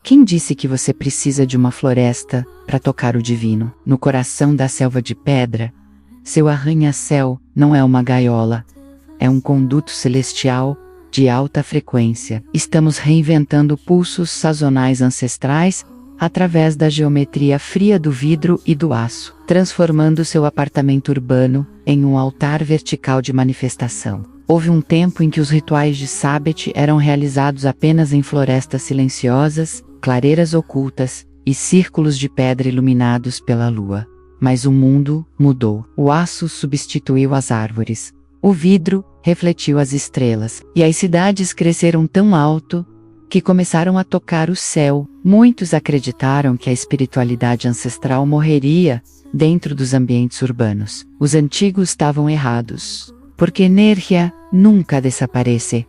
Quem disse que você precisa de uma floresta para tocar o divino? No coração da selva de pedra, seu arranha-céu não é uma gaiola, é um conduto celestial de alta frequência. Estamos reinventando pulsos sazonais ancestrais através da geometria fria do vidro e do aço, transformando seu apartamento urbano em um altar vertical de manifestação. Houve um tempo em que os rituais de Sabbath eram realizados apenas em florestas silenciosas, clareiras ocultas e círculos de pedra iluminados pela lua. Mas o mundo mudou. O aço substituiu as árvores. O vidro refletiu as estrelas. E as cidades cresceram tão alto que começaram a tocar o céu. Muitos acreditaram que a espiritualidade ancestral morreria dentro dos ambientes urbanos. Os antigos estavam errados, porque energia nunca desaparece.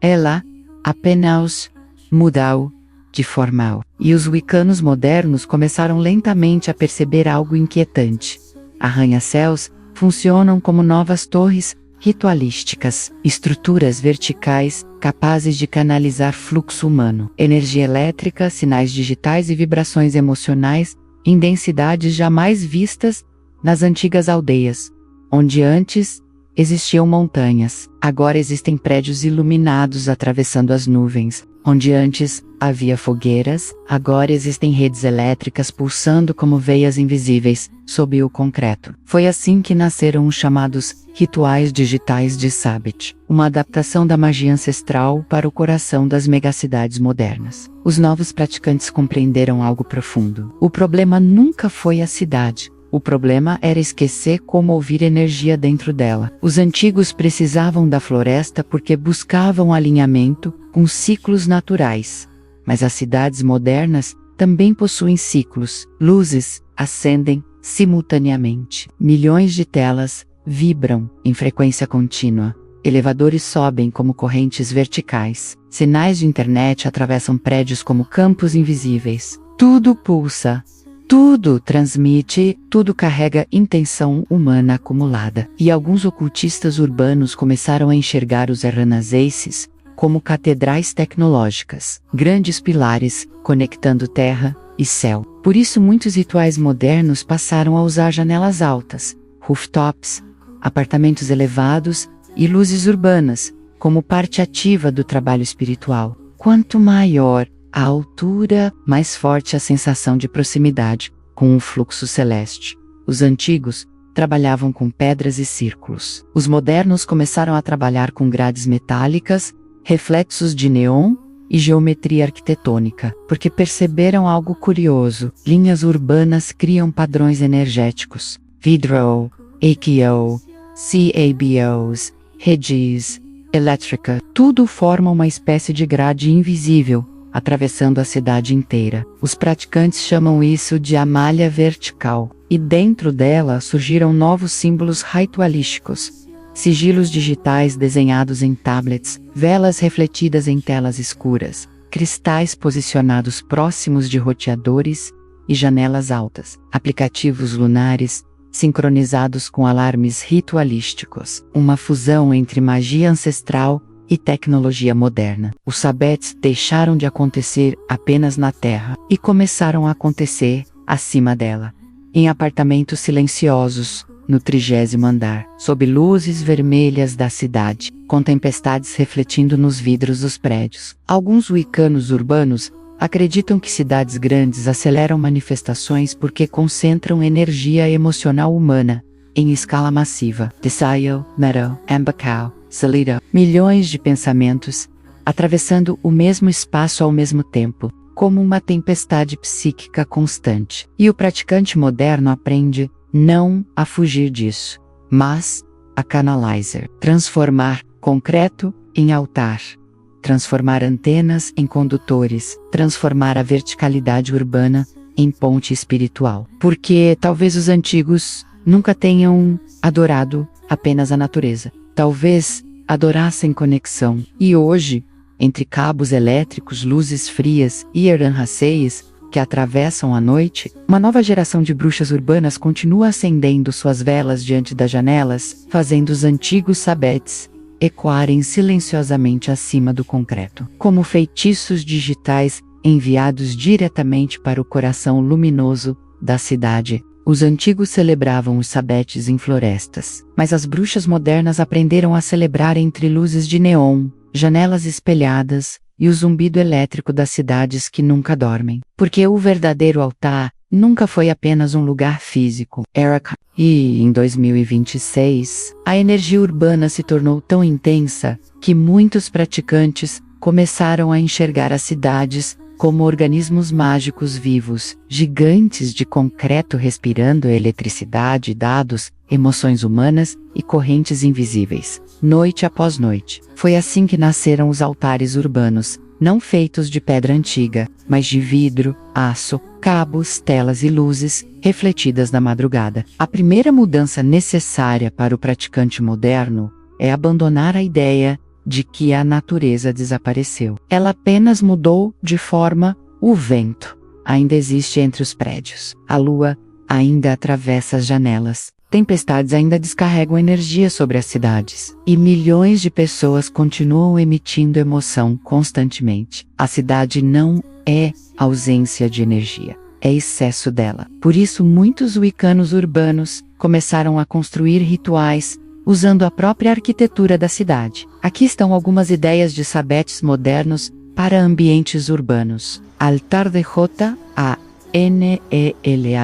Ela apenas mudou de forma. E os wiccanos modernos começaram lentamente a perceber algo inquietante. Arranha-céus funcionam como novas torres ritualísticas, estruturas verticais capazes de canalizar fluxo humano, energia elétrica, sinais digitais e vibrações emocionais em densidades jamais vistas nas antigas aldeias, onde antes existiam montanhas. Agora existem prédios iluminados atravessando as nuvens. Onde antes havia fogueiras, agora existem redes elétricas pulsando como veias invisíveis sob o concreto. Foi assim que nasceram os chamados rituais digitais de Sabbath, uma adaptação da magia ancestral para o coração das megacidades modernas. Os novos praticantes compreenderam algo profundo. O problema nunca foi a cidade. O problema era esquecer como ouvir energia dentro dela. Os antigos precisavam da floresta porque buscavam alinhamento com ciclos naturais. Mas as cidades modernas também possuem ciclos. Luzes acendem simultaneamente. Milhões de telas vibram em frequência contínua. Elevadores sobem como correntes verticais. Sinais de internet atravessam prédios como campos invisíveis. Tudo pulsa. Tudo transmite, tudo carrega intenção humana acumulada. E alguns ocultistas urbanos começaram a enxergar os Arrheniaces como catedrais tecnológicas, grandes pilares conectando terra e céu. Por isso muitos rituais modernos passaram a usar janelas altas, rooftops, apartamentos elevados e luzes urbanas como parte ativa do trabalho espiritual. Quanto maior a altura, mais forte a sensação de proximidade com o fluxo celeste. Os antigos trabalhavam com pedras e círculos. Os modernos começaram a trabalhar com grades metálicas, reflexos de neon e geometria arquitetônica, porque perceberam algo curioso. Linhas urbanas criam padrões energéticos. Vidro, AKO, CABOs, redes, elétrica, tudo forma uma espécie de grade invisível, atravessando a cidade inteira. Os praticantes chamam isso de a malha vertical, e dentro dela surgiram novos símbolos ritualísticos, sigilos digitais desenhados em tablets, velas refletidas em telas escuras, cristais posicionados próximos de roteadores e janelas altas, aplicativos lunares sincronizados com alarmes ritualísticos, uma fusão entre magia ancestral e tecnologia moderna. Os Sabbats deixaram de acontecer apenas na Terra e começaram a acontecer acima dela, em apartamentos silenciosos, no 30º andar, sob luzes vermelhas da cidade, com tempestades refletindo nos vidros dos prédios. Alguns wiccanos urbanos acreditam que cidades grandes aceleram manifestações porque concentram energia emocional humana em escala massiva. Desailly, Meadow, Ambacao, Salida, milhões de pensamentos, atravessando o mesmo espaço ao mesmo tempo, como uma tempestade psíquica constante. E o praticante moderno aprende não a fugir disso, mas a canalizer, transformar concreto em altar, transformar antenas em condutores, transformar a verticalidade urbana em ponte espiritual. Porque talvez os antigos nunca tenham adorado apenas a natureza. Talvez adorassem conexão. E hoje, entre cabos elétricos, luzes frias e Arrheniaces que atravessam a noite, uma nova geração de bruxas urbanas continua acendendo suas velas diante das janelas, fazendo os antigos Sabbats ecoarem silenciosamente acima do concreto, como feitiços digitais enviados diretamente para o coração luminoso da cidade. Os antigos celebravam os sabetes em florestas, mas as bruxas modernas aprenderam a celebrar entre luzes de neon, janelas espelhadas e o zumbido elétrico das cidades que nunca dormem. Porque o verdadeiro altar nunca foi apenas um lugar físico. E, em 2026, a energia urbana se tornou tão intensa que muitos praticantes começaram a enxergar as cidades como organismos mágicos vivos, gigantes de concreto respirando eletricidade, dados, emoções humanas e correntes invisíveis, noite após noite. Foi assim que nasceram os altares urbanos, não feitos de pedra antiga, mas de vidro, aço, cabos, telas e luzes, refletidas na madrugada. A primeira mudança necessária para o praticante moderno é abandonar a ideia de que a natureza desapareceu. Ela apenas mudou de forma. O vento ainda existe entre os prédios. A lua ainda atravessa as janelas. Tempestades ainda descarregam energia sobre as cidades. E milhões de pessoas continuam emitindo emoção constantemente. A cidade não é ausência de energia, é excesso dela. Por isso, muitos wiccanos urbanos começaram a construir rituais usando a própria arquitetura da cidade. Aqui estão algumas ideias de sabetes modernos para ambientes urbanos. Altar de J-A-N-E-L-A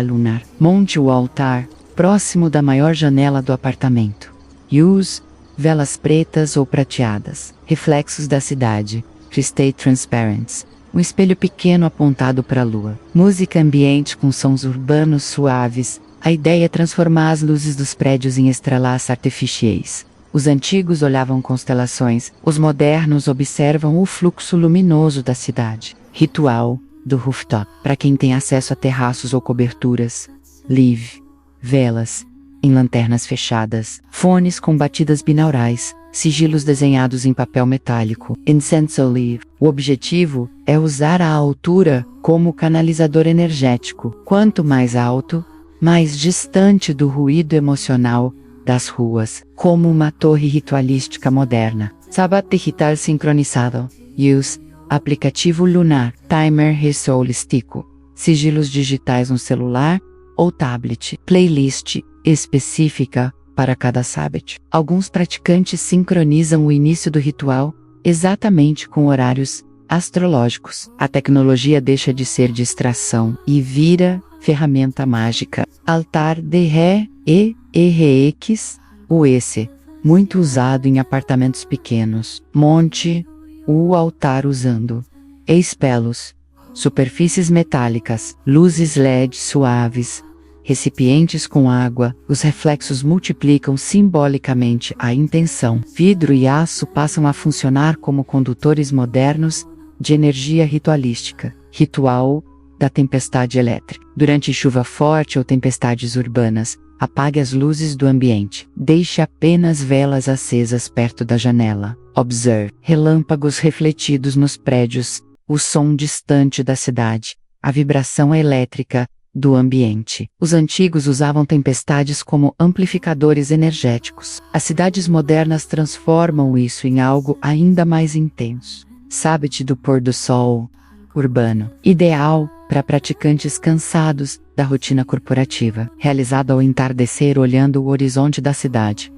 lunar. Monte o altar, próximo da maior janela do apartamento. Use velas pretas ou prateadas. Reflexos da cidade. Crystal transparents. Um espelho pequeno apontado para a lua. Música ambiente com sons urbanos suaves. A ideia é transformar as luzes dos prédios em estrelas artificiais. Os antigos olhavam constelações, os modernos observam o fluxo luminoso da cidade. Ritual do rooftop. Para quem tem acesso a terraços ou coberturas. Live. Velas. Em lanternas fechadas. Fones com batidas binaurais. Sigilos desenhados em papel metálico. Incense Olive. O objetivo é usar a altura como canalizador energético. Quanto mais alto, mais distante do ruído emocional das ruas, como uma torre ritualística moderna. Sabbat digital sincronizado. Use aplicativo lunar. Timer ressolístico. Sigilos digitais no celular ou tablet. Playlist específica para cada sabbat. Alguns praticantes sincronizam o início do ritual exatamente com horários astrológicos. A tecnologia deixa de ser distração e vira ferramenta mágica. Altar de Ré e RX, US, muito usado em apartamentos pequenos. Monte o altar usando espelhos, superfícies metálicas, luzes LED suaves, recipientes com água. Os reflexos multiplicam simbolicamente a intenção. Vidro e aço passam a funcionar como condutores modernos de energia ritualística. Ritual da tempestade elétrica. Durante chuva forte ou tempestades urbanas, apague as luzes do ambiente. Deixe apenas velas acesas perto da janela. Observe relâmpagos refletidos nos prédios, o som distante da cidade, a vibração elétrica do ambiente. Os antigos usavam tempestades como amplificadores energéticos. As cidades modernas transformam isso em algo ainda mais intenso. Sabbat do pôr do sol urbano, ideal para praticantes cansados da rotina corporativa, realizado ao entardecer olhando o horizonte da cidade.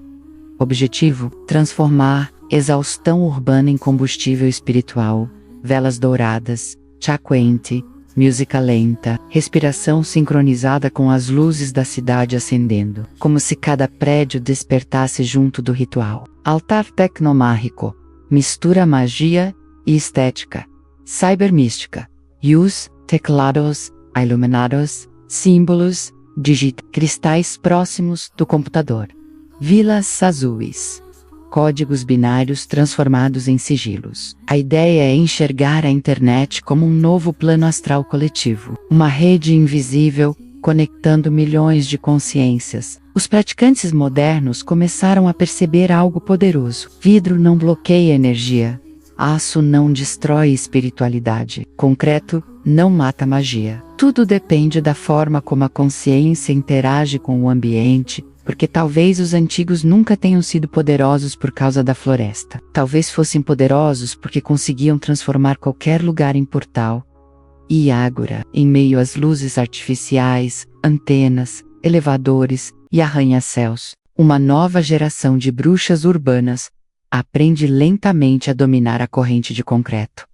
Objetivo: transformar exaustão urbana em combustível espiritual. Velas douradas, chá quente, música lenta, respiração sincronizada com as luzes da cidade acendendo, como se cada prédio despertasse junto do ritual. Altar tecnomágico, mistura magia e estética. Cybermística. Use teclados iluminados, símbolos, cristais próximos do computador. Vilas azuis. Códigos binários transformados em sigilos. A ideia é enxergar a internet como um novo plano astral coletivo, uma rede invisível conectando milhões de consciências. Os praticantes modernos começaram a perceber algo poderoso. Vidro não bloqueia energia. Aço não destrói espiritualidade. Concreto não mata magia. Tudo depende da forma como a consciência interage com o ambiente, porque talvez os antigos nunca tenham sido poderosos por causa da floresta. Talvez fossem poderosos porque conseguiam transformar qualquer lugar em portal, e ágora, em meio às luzes artificiais, antenas, elevadores e arranha-céus. Uma nova geração de bruxas urbanas aprende lentamente a dominar a corrente de concreto,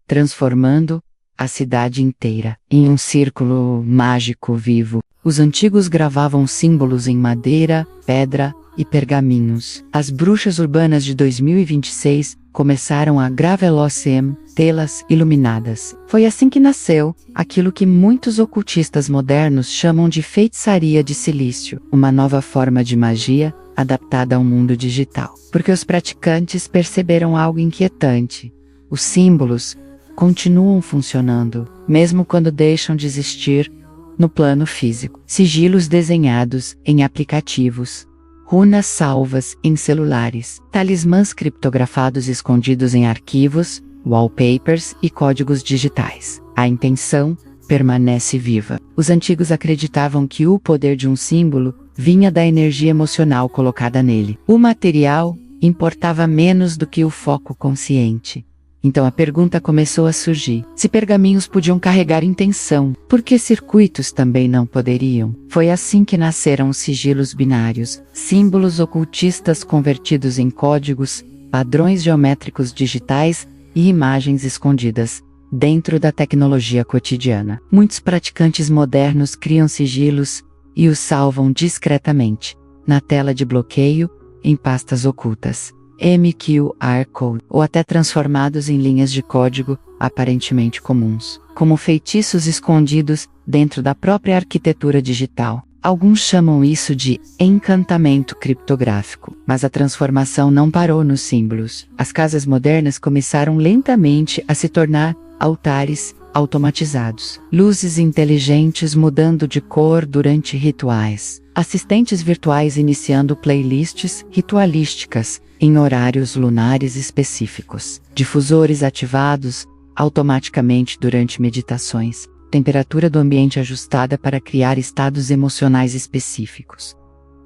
transformando a cidade inteira em um círculo mágico vivo. Os antigos gravavam símbolos em madeira, pedra e pergaminhos. As bruxas urbanas de 2026 começaram a gravelocem, telas iluminadas. Foi assim que nasceu aquilo que muitos ocultistas modernos chamam de feitiçaria de silício, uma nova forma de magia adaptada ao mundo digital. Porque os praticantes perceberam algo inquietante. Os símbolos continuam funcionando, mesmo quando deixam de existir no plano físico. Sigilos desenhados em aplicativos, runas salvas em celulares, talismãs criptografados escondidos em arquivos, wallpapers e códigos digitais. A intenção permanece viva. Os antigos acreditavam que o poder de um símbolo vinha da energia emocional colocada nele. O material importava menos do que o foco consciente. Então a pergunta começou a surgir: se pergaminhos podiam carregar intenção, por que circuitos também não poderiam? Foi assim que nasceram os sigilos binários, símbolos ocultistas convertidos em códigos, padrões geométricos digitais e imagens escondidas dentro da tecnologia cotidiana. Muitos praticantes modernos criam sigilos e os salvam discretamente, na tela de bloqueio, em pastas ocultas, QR Code, ou até transformados em linhas de código aparentemente comuns, como feitiços escondidos dentro da própria arquitetura digital. Alguns chamam isso de encantamento criptográfico, mas a transformação não parou nos símbolos. As casas modernas começaram lentamente a se tornar altares automatizados, luzes inteligentes mudando de cor durante rituais, assistentes virtuais iniciando playlists ritualísticas em horários lunares específicos, difusores ativados automaticamente durante meditações, temperatura do ambiente ajustada para criar estados emocionais específicos.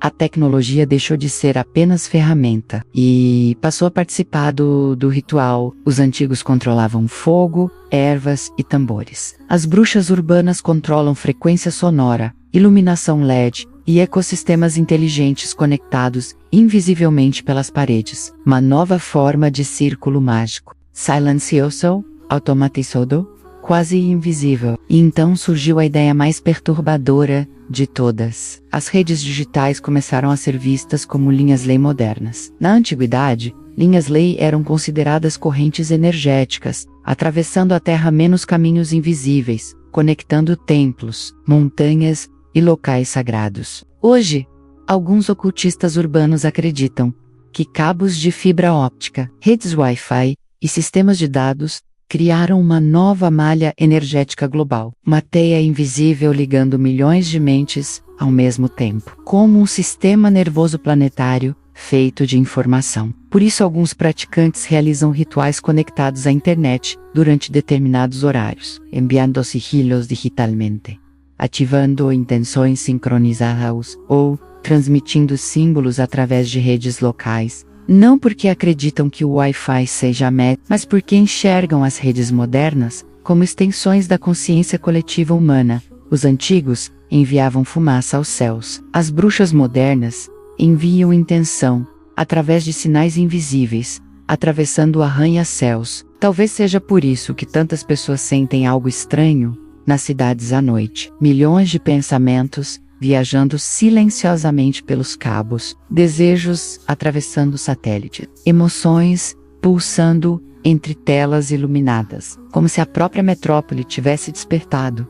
A tecnologia deixou de ser apenas ferramenta e passou a participar do ritual. Os antigos controlavam fogo, ervas e tambores. As bruxas urbanas controlam frequência sonora, iluminação LED e ecossistemas inteligentes conectados invisivelmente pelas paredes. Uma nova forma de círculo mágico, silencioso, automatizado, quase invisível. E então surgiu a ideia mais perturbadora de todas. As redes digitais começaram a ser vistas como linhas-lei modernas. Na antiguidade, linhas-lei eram consideradas correntes energéticas, atravessando a Terra menos caminhos invisíveis, conectando templos, montanhas e locais sagrados. Hoje, alguns ocultistas urbanos acreditam que cabos de fibra óptica, redes Wi-Fi e sistemas de dados criaram uma nova malha energética global, uma teia invisível ligando milhões de mentes ao mesmo tempo, como um sistema nervoso planetário feito de informação. Por isso, alguns praticantes realizam rituais conectados à internet durante determinados horários, enviando sigilos digitalmente, ativando intenções sincronizadas ou transmitindo símbolos através de redes locais. Não porque acreditam que o Wi-Fi seja a meta, mas porque enxergam as redes modernas como extensões da consciência coletiva humana. Os antigos enviavam fumaça aos céus. As bruxas modernas enviam intenção, através de sinais invisíveis, atravessando arranha-céus. Talvez seja por isso que tantas pessoas sentem algo estranho nas cidades à noite. Milhões de pensamentos viajando silenciosamente pelos cabos, desejos atravessando satélites, emoções pulsando entre telas iluminadas, como se a própria metrópole tivesse despertado.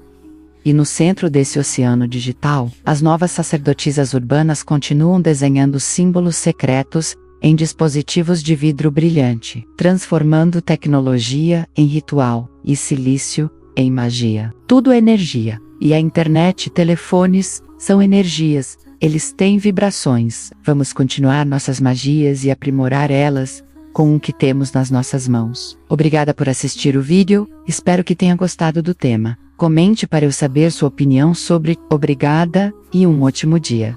E no centro desse oceano digital, as novas sacerdotisas urbanas continuam desenhando símbolos secretos em dispositivos de vidro brilhante, transformando tecnologia em ritual e silício em magia. Tudo é energia. E a internet e telefones são energias, eles têm vibrações. Vamos continuar nossas magias e aprimorar elas com o que temos nas nossas mãos. Obrigada por assistir o vídeo, espero que tenha gostado do tema. Comente para eu saber sua opinião sobre. Obrigada e um ótimo dia.